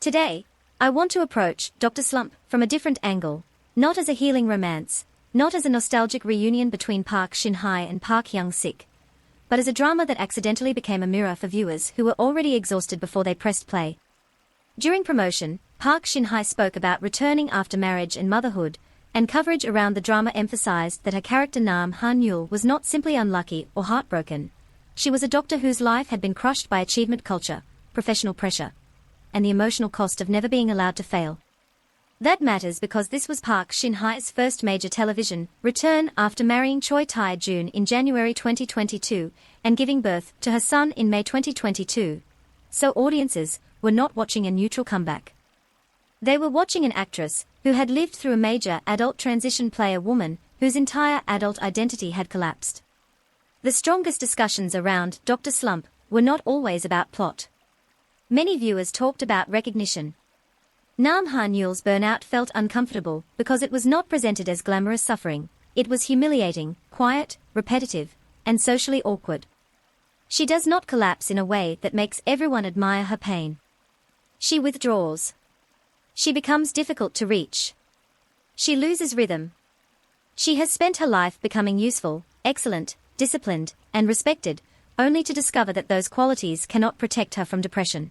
Today, I want to approach Dr. Slump from a different angle, not as a healing romance, not as a nostalgic reunion between Park Shin-hye and Park Hyung-sik, but as a drama that accidentally became a mirror for viewers who were already exhausted before they pressed play. During promotion, Park Shin-hye spoke about returning after marriage and motherhood, and coverage around the drama emphasized that her character Nam Han-yul was not simply unlucky or heartbroken. She was a doctor whose life had been crushed by achievement culture, professional pressure, and the emotional cost of never being allowed to fail. That matters because this was Park Shin-hye's first major television return after marrying Choi Joon in January 2022 and giving birth to her son in May 2022. So audiences were not watching a neutral comeback. They were watching an actress who had lived through a major adult transition, play a woman whose entire adult identity had collapsed. The strongest discussions around Dr. Slump were not always about plot. Many viewers talked about recognition. Nam Han-yul's burnout felt uncomfortable because it was not presented as glamorous suffering. It was humiliating, quiet, repetitive, and socially awkward. She does not collapse in a way that makes everyone admire her pain. She withdraws. She becomes difficult to reach. She loses rhythm. She has spent her life becoming useful, excellent, disciplined, and respected, only to discover that those qualities cannot protect her from depression.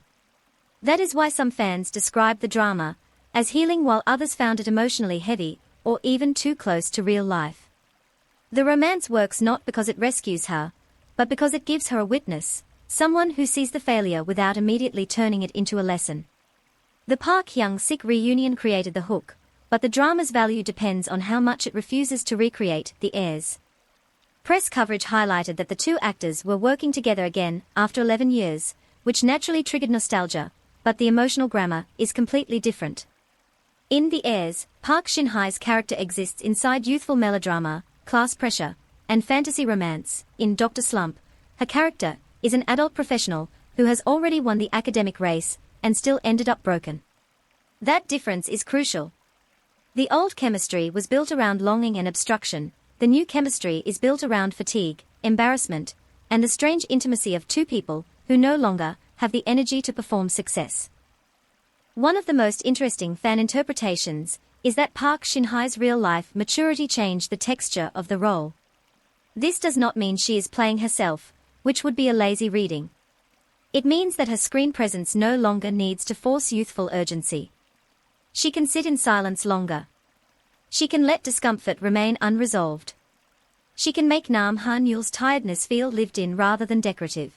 That is why some fans described the drama as healing while others found it emotionally heavy or even too close to real life. The romance works not because it rescues her, but because it gives her a witness, someone who sees the failure without immediately turning it into a lesson. The Park Hyung-sik reunion created the hook, but the drama's value depends on how much it refuses to recreate the heirs. Press coverage highlighted that the two actors were working together again after 11 years, which naturally triggered nostalgia, but the emotional grammar is completely different. In The Heirs, Park Shin-hye's character exists inside youthful melodrama, class pressure, and fantasy romance. In Dr. Slump, her character is an adult professional who has already won the academic race and still ended up broken. That difference is crucial. The old chemistry was built around longing and obstruction. The new chemistry is built around fatigue, embarrassment, and the strange intimacy of two people who no longer have the energy to perform success. One of the most interesting fan interpretations is that Park Shin-hye's real-life maturity changed the texture of the role. This does not mean she is playing herself, which would be a lazy reading. It means that her screen presence no longer needs to force youthful urgency. She can sit in silence longer. She can let discomfort remain unresolved. She can make Nam Han-yul's tiredness feel lived in rather than decorative.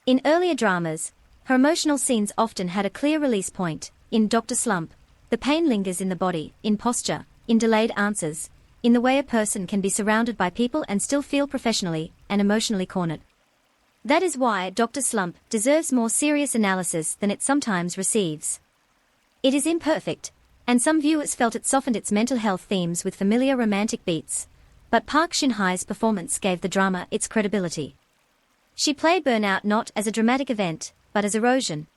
In earlier dramas, her emotional scenes often had a clear release point. In Dr. Slump, the pain lingers in the body, in posture, in delayed answers, in the way a person can be surrounded by people and still feel professionally and emotionally cornered. That is why Dr. Slump deserves more serious analysis than it sometimes receives. It is imperfect, and some viewers felt it softened its mental health themes with familiar romantic beats, but Park Shin-hye's performance gave the drama its credibility. She played burnout not as a dramatic event, but as erosion.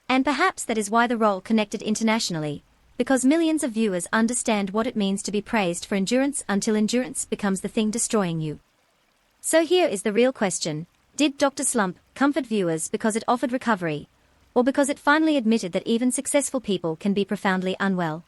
And perhaps that is why the role connected internationally, because millions of viewers understand what it means to be praised for endurance until endurance becomes the thing destroying you. So here is the real question: did Dr. Slump comfort viewers because it offered recovery, or because it finally admitted that even successful people can be profoundly unwell?